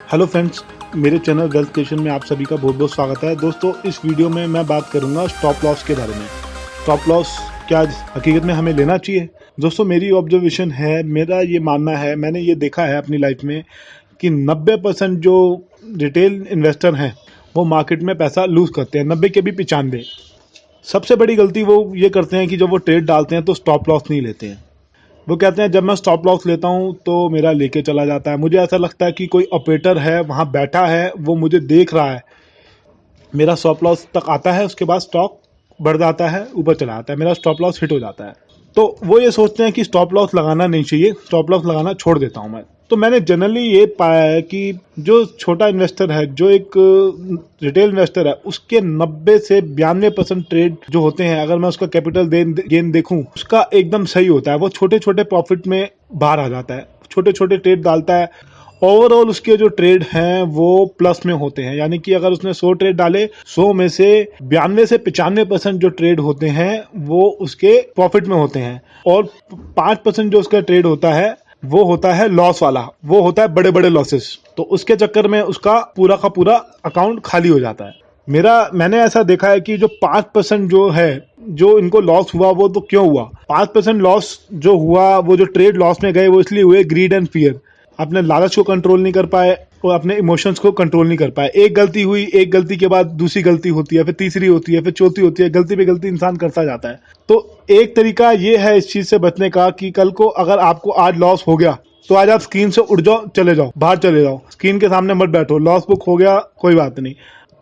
Hello friends, मेरे channel wealth creation में आप सभी का बहुत बहुत स्वागत है। दोस्तों, इस वीडियो में मैं बात करूंगा स्टॉप लॉस के बारे में। स्टॉप लॉस क्या हकीकत में हमें लेना चाहिए? दोस्तों, मेरी ऑब्जर्वेशन है, मेरा ये मानना है, मैंने ये देखा है अपनी लाइफ में कि 90% जो रिटेल इन्वेस्टर हैं वो मार्केट में पैसा लूज़ करते हैं। 90 के भी 95। सबसे बड़ी गलती वो ये करते हैं कि जब वो ट्रेड डालते हैं तो स्टॉप लॉस नहीं लेते हैं। वो कहते हैं जब मैं स्टॉप लॉस लेता हूँ तो मेरा लेके चला जाता है। मुझे ऐसा लगता है कि कोई ऑपरेटर है वहाँ बैठा है, वो मुझे देख रहा है, मेरा स्टॉप लॉस तक आता है, उसके बाद स्टॉक बढ़ जाता है, ऊपर चला आता है, मेरा स्टॉप लॉस हिट हो जाता है। तो वो ये सोचते हैं कि स्टॉप लॉस लगाना नहीं चाहिए, स्टॉप लॉस लगाना छोड़ देता हूँ मैं। तो मैंने जनरली ये पाया है कि जो छोटा इन्वेस्टर है, जो एक रिटेल इन्वेस्टर है, उसके 90 से 92% ट्रेड जो होते हैं, अगर मैं उसका कैपिटल गेन देखूं, उसका एकदम सही होता है। वो छोटे छोटे प्रॉफिट में बाहर आ जाता है, छोटे छोटे ट्रेड डालता है। ओवरऑल उसके जो ट्रेड हैं वो प्लस में होते हैं, यानी कि अगर उसने 100 ट्रेड डाले, 100 में से 92 से 95% जो ट्रेड होते हैं वो उसके प्रॉफिट में होते हैं, और 5% जो उसका ट्रेड होता है वो होता है लॉस वाला, वो होता है बड़े बड़े लॉसेस। तो उसके चक्कर में उसका पूरा का पूरा अकाउंट खाली हो जाता है। मैंने ऐसा देखा है कि जो 5% जो है, जो इनको लॉस हुआ, वो तो क्यों हुआ? 5% लॉस जो हुआ, वो जो ट्रेड लॉस में गए, वो इसलिए हुए ग्रीड एंड फियर। अपने लालच को कंट्रोल नहीं कर पाए और अपने इमोशंस को कंट्रोल नहीं कर पाए। एक गलती हुई, एक गलती के बाद दूसरी गलती होती है, फिर तीसरी होती है, फिर चौथी होती है, गलती पे गलती इंसान करता जाता है। तो एक तरीका ये है इस चीज से बचने का कि कल को अगर आपको आज लॉस हो गया तो आज आप स्क्रीन से उठ जाओ, चले जाओ, बाहर चले जाओ, स्क्रीन के सामने मत बैठो। लॉस बुक हो गया, कोई बात नहीं,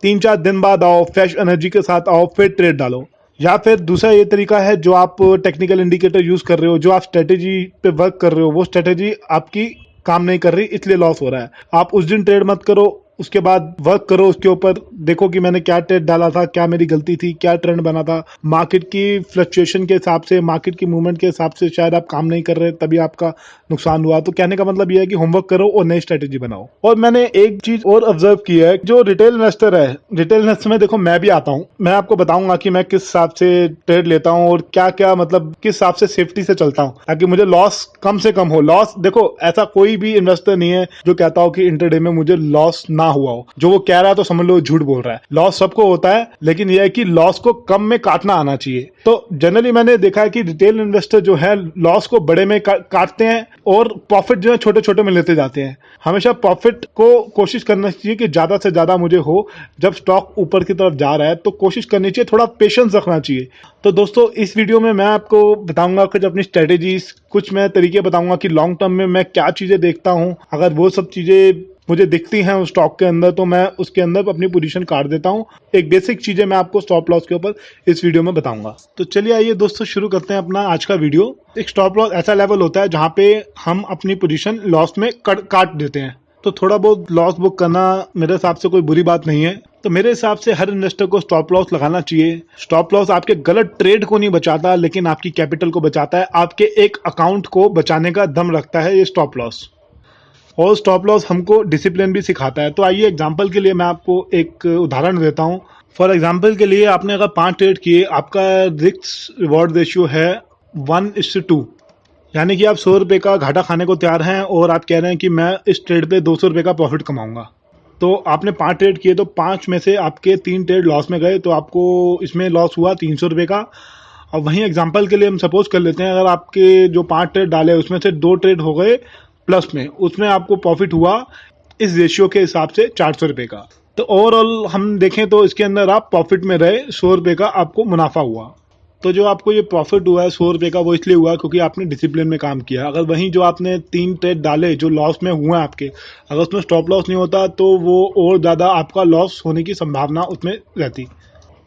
3-4 दिन बाद आओ, फ्रेश एनर्जी के साथ आओ, फिर ट्रेड डालो। या फिर दूसरा ये तरीका है, जो आप टेक्निकल इंडिकेटर यूज कर रहे हो, जो आप स्ट्रेटेजी पे वर्क कर रहे हो, वो स्ट्रेटेजी आपकी काम नहीं कर रही, इसलिए लॉस हो रहा है। आप उस दिन ट्रेड मत करो, उसके बाद वर्क करो उसके ऊपर, देखो कि मैंने क्या ट्रेड डाला था, क्या मेरी गलती थी, क्या ट्रेंड बना था। मार्केट की फ्लक्चुएशन के हिसाब से, मार्केट की मूवमेंट के हिसाब से शायद आप काम नहीं कर रहे, तभी आपका नुकसान हुआ। तो कहने का मतलब यह है कि होमवर्क करो और नई स्ट्रेटेजी बनाओ। और मैंने एक चीज और ऑब्जर्व की है, जो रिटेल इन्वेस्टर है, रिटेल इन्वेस्टर में देखो मैं भी आता हूँ, मैं आपको बताऊंगा कि मैं किस हिसाब से ट्रेड लेता हूँ और क्या क्या, मतलब किस हिसाब से सेफ्टी से चलता हूँ, ताकि मुझे लॉस कम से कम हो। लॉस देखो, ऐसा कोई भी इन्वेस्टर नहीं है जो कहता हो कि इंटरडे में मुझे लॉस ना हुआ हो। जो वो कह रहा है तो समझ लो झूठ बोल रहा है। लॉस सबको होता है, लेकिन यह है कि लॉस को कम में काटना आना चाहिए। तो जनरली मैंने देखा है कि रिटेल इन्वेस्टर जो है लॉस को बड़े में काटते हैं और प्रॉफिट जो है छोटे छोटे में लेते जाते हैं। हमेशा प्रॉफिट को कोशिश करना चाहिए कि ज्यादा से ज्यादा मुझे हो। जब स्टॉक ऊपर की तरफ जा रहा है तो कोशिश करनी चाहिए, थोड़ा पेशेंस रखना चाहिए। तो दोस्तों, इस वीडियो में मैं आपको बताऊंगा कुछ अपनी स्ट्रेटेजीज, कुछ मैं तरीके बताऊंगा कि लॉन्ग टर्म में मैं क्या चीजें देखता हूं। अगर वो सब चीजें मुझे दिखती हैं उस स्टॉक के अंदर, तो मैं उसके अंदर अपनी पोजीशन काट देता हूं। एक बेसिक चीजें मैं आपको स्टॉप लॉस के ऊपर इस वीडियो में बताऊंगा। तो चलिए आइए दोस्तों, शुरू करते हैं अपना आज का वीडियो। एक स्टॉप लॉस ऐसा लेवल होता है जहां पे हम अपनी पोजीशन लॉस में काट देते हैं। तो थोड़ा बहुत लॉस बुक करना मेरे हिसाब से कोई बुरी बात नहीं है। तो मेरे हिसाब से हर इन्वेस्टर को स्टॉप लॉस लगाना चाहिए। स्टॉप लॉस आपके गलत ट्रेड को नहीं बचाता, लेकिन आपकी कैपिटल को बचाता है, आपके एक अकाउंट को बचाने का दम रखता है ये स्टॉप लॉस। और स्टॉप लॉस हमको डिसिप्लिन भी सिखाता है। तो आइए एग्जांपल के लिए मैं आपको एक उदाहरण देता हूं। फॉर एग्जांपल के लिए, आपने अगर 5 ट्रेड किए, आपका रिस्क रिवॉर्ड रेशियो है 1:2, यानी कि आप 100 रुपये का घाटा खाने को तैयार हैं और आप कह रहे हैं कि मैं इस ट्रेड पे 200 रुपये का प्रॉफिट कमाऊंगा। तो आपने 5 ट्रेड किए, तो 5 में से आपके 3 ट्रेड लॉस में गए, तो आपको इसमें लॉस हुआ 300 रुपये का। और वहीं एग्जांपल के लिए हम सपोज कर लेते हैं, अगर आपके जो 5 ट्रेड डाले उसमें से 2 ट्रेड हो गए प्लस में, उसमें आपको प्रॉफिट हुआ इस रेशियो के हिसाब से 400 रुपये का। तो ओवरऑल हम देखें तो इसके अंदर आप प्रॉफिट में रहे, 100 रुपये का आपको मुनाफा हुआ। तो जो आपको ये प्रॉफिट हुआ है 100 रुपये का, वो इसलिए हुआ क्योंकि आपने डिसिप्लिन में काम किया। अगर वहीं जो आपने 3 ट्रेड डाले जो लॉस में हुए आपके, अगर उसमें स्टॉप लॉस नहीं होता तो वो और ज़्यादा आपका लॉस होने की संभावना उसमें रहती।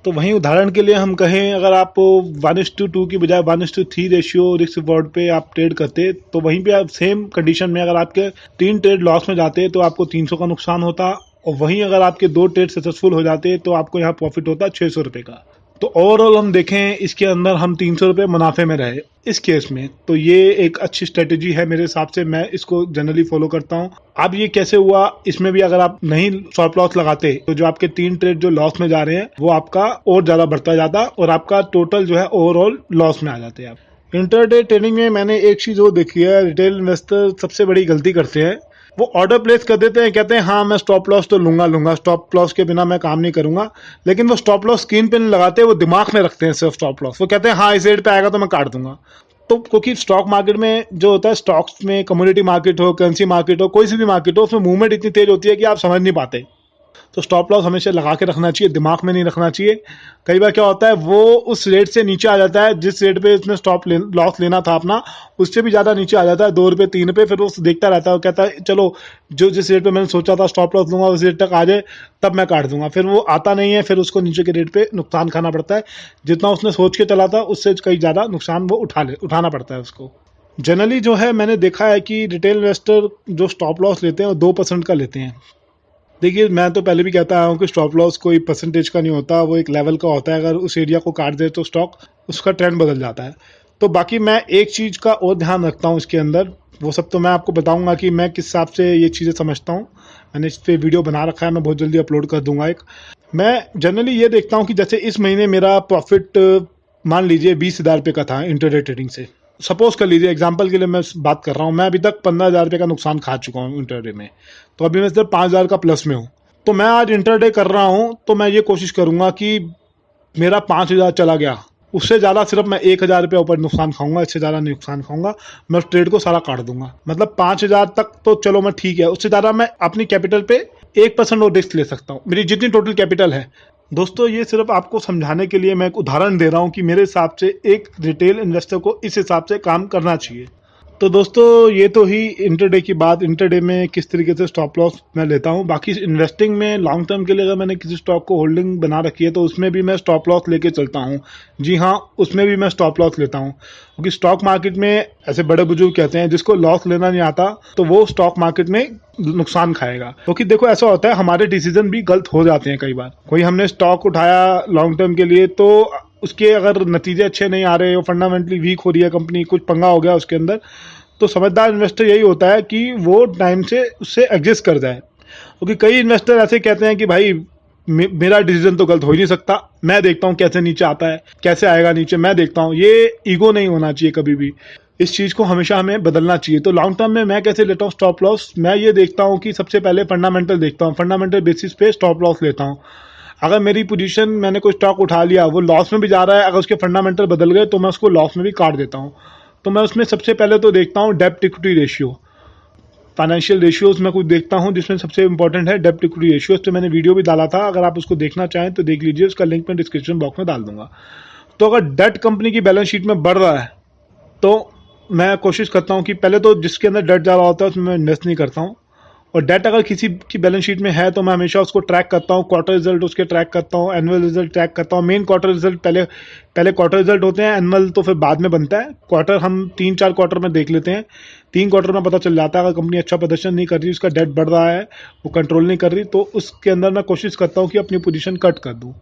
तो वहीं उदाहरण के लिए हम कहें, अगर आप 1:2 की बजाय 1:3 रेशियो रिस्क रिवॉर्ड पे आप ट्रेड करते, तो वहीं पे आप सेम कंडीशन में अगर आपके 3 ट्रेड लॉस में जाते तो आपको 300 का नुकसान होता, और वहीं अगर आपके 2 ट्रेड सक्सेसफुल हो जाते तो आपको यहाँ प्रॉफिट होता 600 रुपये का। तो ओवरऑल हम देखें, इसके अंदर हम 300 रुपये मुनाफे में रहे इस केस में। तो ये एक अच्छी स्ट्रेटेजी है मेरे हिसाब से, मैं इसको जनरली फॉलो करता हूँ। अब ये कैसे हुआ, इसमें भी अगर आप नहीं स्टॉप लॉस लगाते तो जो आपके 3 ट्रेड जो लॉस में जा रहे हैं वो आपका और ज्यादा बढ़ता जाता और आपका टोटल जो है ओवरऑल लॉस में आ जाते हैं आप। इंटरडे ट्रेडिंग में मैंने एक चीज वो देखी है, रिटेल इन्वेस्टर सबसे बड़ी गलती करते हैं वो ऑर्डर प्लेस कर देते हैं, कहते हैं हाँ मैं स्टॉप लॉस तो लूंगा, स्टॉप लॉस के बिना मैं काम नहीं करूंगा, लेकिन वो स्टॉप लॉस स्क्रीन पे नहीं लगाते, वो दिमाग में रखते हैं सिर्फ स्टॉप लॉस। वो कहते हैं हाँ इस रेट पे आएगा तो मैं काट दूंगा। तो क्योंकि स्टॉक मार्केट में जो होता है, स्टॉक्स में कम्युनिटी मार्केट हो, करेंसी मार्केट हो, कोई सी भी मार्केट हो, उसमें मूवमेंट इतनी तेज होती है कि आप समझ नहीं पाते। तो स्टॉप लॉस हमेशा लगा के रखना चाहिए, दिमाग में नहीं रखना चाहिए। कई बार क्या होता है, वो उस रेट से नीचे आ जाता है जिस रेट पे इसने लॉस लेना था अपना, उससे भी ज़्यादा नीचे आ जाता है, 2 रुपये 3 रुपये। फिर वो देखता रहता है, वो कहता है चलो जो जिस रेट पे मैंने सोचा था स्टॉप लॉस लूंगा उस रेट तक आ जाए तब मैं काट दूंगा। फिर वो आता नहीं है, फिर उसको नीचे के रेट पे नुकसान खाना पड़ता है। जितना उसने सोच के चला था उससे कई ज़्यादा नुकसान वो उठाना पड़ता है उसको। जनरली जो है मैंने देखा है कि रिटेल इन्वेस्टर जो स्टॉप लॉस लेते हैं वो 2% का लेते हैं। देखिए मैं तो पहले भी कहता आया हूँ कि स्टॉप लॉस कोई परसेंटेज का नहीं होता, वो एक लेवल का होता है। अगर उस एरिया को काट दे तो स्टॉक उसका ट्रेंड बदल जाता है। तो बाकी मैं एक चीज़ का और ध्यान रखता हूँ इसके अंदर, वो सब तो मैं आपको बताऊंगा कि मैं किस हिसाब से ये चीज़ें समझता हूँ। मैंने इस पर वीडियो बना रखा है, मैं बहुत जल्दी अपलोड कर दूंगा एक। मैं जनरली ये देखता हूँ कि जैसे इस महीने मेरा प्रॉफिट मान लीजिए 20,000 रुपये का था इंटरडे ट्रेडिंग से। सपोज कर लीजिए, एग्जांपल के लिए मैं बात कर रहा हूँ, मैं अभी तक 15,000 रुपये का नुकसान खा चुका हूँ इंटरडे में, तो अभी मैं सिर्फ 5,000 का प्लस में हूँ। तो मैं आज इंटरडे कर रहा हूँ तो मैं ये कोशिश करूंगा कि मेरा 5,000 चला गया, उससे ज़्यादा सिर्फ मैं 1,000 रुपये ऊपर नुकसान खाऊंगा, इससे ज़्यादा नुकसान खाऊंगा। मैं उस ट्रेड को सारा काट दूंगा। मतलब 5,000 तक तो चलो मैं ठीक है, उससे ज़्यादा मैं अपनी कैपिटल पे 1% और रिस्क ले सकता हूँ, मेरी जितनी टोटल कैपिटल है। दोस्तों ये सिर्फ आपको समझाने के लिए मैं एक उदाहरण दे रहा हूँ कि मेरे हिसाब से एक रिटेल इन्वेस्टर को इस हिसाब से काम करना चाहिए। तो दोस्तों ये तो ही इंटरडे की बात, इंटरडे में किस तरीके से स्टॉप लॉस मैं लेता हूँ। बाकी इन्वेस्टिंग में लॉन्ग टर्म के लिए अगर मैंने किसी स्टॉक को होल्डिंग बना रखी है तो उसमें भी मैं स्टॉप लॉस लेके चलता हूँ। जी हाँ, उसमें भी मैं स्टॉप लॉस लेता हूँ, क्योंकि स्टॉक मार्केट में ऐसे बड़े बुजुर्ग कहते हैं जिसको लॉस लेना नहीं आता तो वो स्टॉक मार्केट में नुकसान खाएगा। क्योंकि देखो ऐसा होता है, हमारे डिसीजन भी गलत हो जाते हैं कई बार। कोई हमने स्टॉक उठाया लॉन्ग टर्म के लिए, तो उसके अगर नतीजे अच्छे नहीं आ रहे, फंडामेंटली वीक हो रही है कंपनी, कुछ पंगा हो गया उसके अंदर, तो समझदार इन्वेस्टर यही होता है कि वो टाइम से उससे एडजस्ट कर जाए। क्योंकि कई इन्वेस्टर ऐसे कहते हैं कि भाई मेरा डिसीजन तो गलत हो ही नहीं सकता, मैं देखता हूँ कैसे नीचे आता है, कैसे आएगा नीचे, मैं देखता हूँ। ये ईगो नहीं होना चाहिए कभी भी, इस चीज़ को हमेशा हमें बदलना चाहिए। तो लॉन्ग टर्म में मैं कैसे लेता हूँ स्टॉप लॉस, मैं ये देखता हूँ कि सबसे पहले फंडामेंटल देखता हूँ, फंडामेंटल बेसिस पे स्टॉप लॉस लेता हूँ। अगर मेरी पोजीशन, मैंने कोई स्टॉक उठा लिया, वो लॉस में भी जा रहा है, अगर उसके फंडामेंटल बदल गए तो मैं उसको लॉस में भी काट देता हूँ। तो मैं उसमें सबसे पहले तो देखता हूँ डेब्ट इक्विटी रेशियो, फाइनेंशियल रेशियोज में कुछ देखता हूँ, जिसमें सबसे इंपॉर्टेंट है डेब्ट इक्विटी रेशियो। तो मैंने वीडियो भी डाला था, अगर आप उसको देखना चाहें तो देख लीजिए, उसका लिंक मैं डिस्क्रिप्शन बॉक्स में डाल दूंगा। तो अगर डेट कंपनी की बैलेंस शीट में बढ़ रहा है तो मैं कोशिश करता हूँ कि पहले तो जिसके अंदर डेट ज़्यादा होता है उसमें मैं इन्वेस्ट नहीं करता हूँ। और डेट अगर किसी की बैलेंस शीट में है तो मैं हमेशा उसको ट्रैक करता हूँ, क्वार्टर रिजल्ट उसके ट्रैक करता हूँ, एनुअल रिजल्ट ट्रैक करता हूँ। मेन क्वार्टर रिजल्ट पहले क्वार्टर रिजल्ट होते हैं, एनुअल तो फिर बाद में बनता है। क्वार्टर हम 3-4 क्वार्टर में देख लेते हैं, 3 क्वार्टर में पता चल जाता है अगर कंपनी अच्छा प्रदर्शन नहीं कर रही, उसका डेट बढ़ रहा है, वो कंट्रोल नहीं कर रही, तो उसके अंदर मैं कोशिश करता हूँ कि अपनी पोजीशन कट कर दूँ।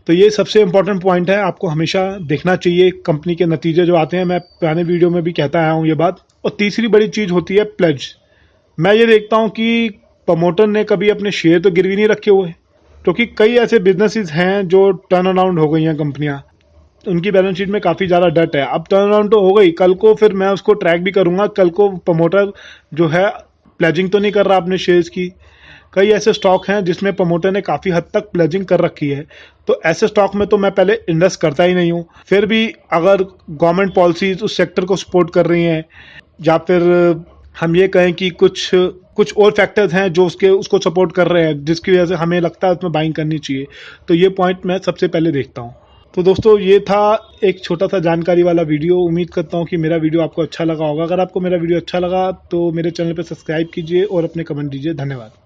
तो ये सबसे इंपॉर्टेंट पॉइंट है, आपको हमेशा देखना चाहिए कंपनी के नतीजे जो आते हैं। मैं पुराने वीडियो में भी कहता आया हूँ ये बात। और तीसरी बड़ी चीज़ होती है प्लेज। मैं ये देखता हूँ कि प्रमोटर ने कभी अपने शेयर तो गिरवी नहीं रखे हुए, क्योंकि कई ऐसे बिजनेसेस हैं जो टर्न अराउंड हो गई हैं कंपनियां, उनकी बैलेंस शीट में काफ़ी ज़्यादा डेट है। अब टर्न अराउंड तो हो गई, कल को फिर मैं उसको ट्रैक भी करूँगा, कल को प्रमोटर जो है प्लेजिंग तो नहीं कर रहा अपने शेयर्स की। कई ऐसे स्टॉक हैं जिसमें प्रमोटर ने काफ़ी हद तक प्लेजिंग कर रखी है, तो ऐसे स्टॉक में तो मैं पहले इन्वेस्ट करता ही नहीं हूँ। फिर भी अगर गवर्नमेंट पॉलिसीज उस सेक्टर को सपोर्ट कर रही हैं, या फिर हम ये कहें कि कुछ और फैक्टर्स हैं जो उसको सपोर्ट कर रहे हैं, जिसकी वजह से हमें लगता है उसमें बाइंग करनी चाहिए, तो ये पॉइंट मैं सबसे पहले देखता हूँ। तो दोस्तों ये था एक छोटा सा जानकारी वाला वीडियो। उम्मीद करता हूँ कि मेरा वीडियो आपको अच्छा लगा होगा। अगर आपको मेरा वीडियो अच्छा लगा तो मेरे चैनल पर सब्सक्राइब कीजिए और अपने कमेंट दीजिए। धन्यवाद।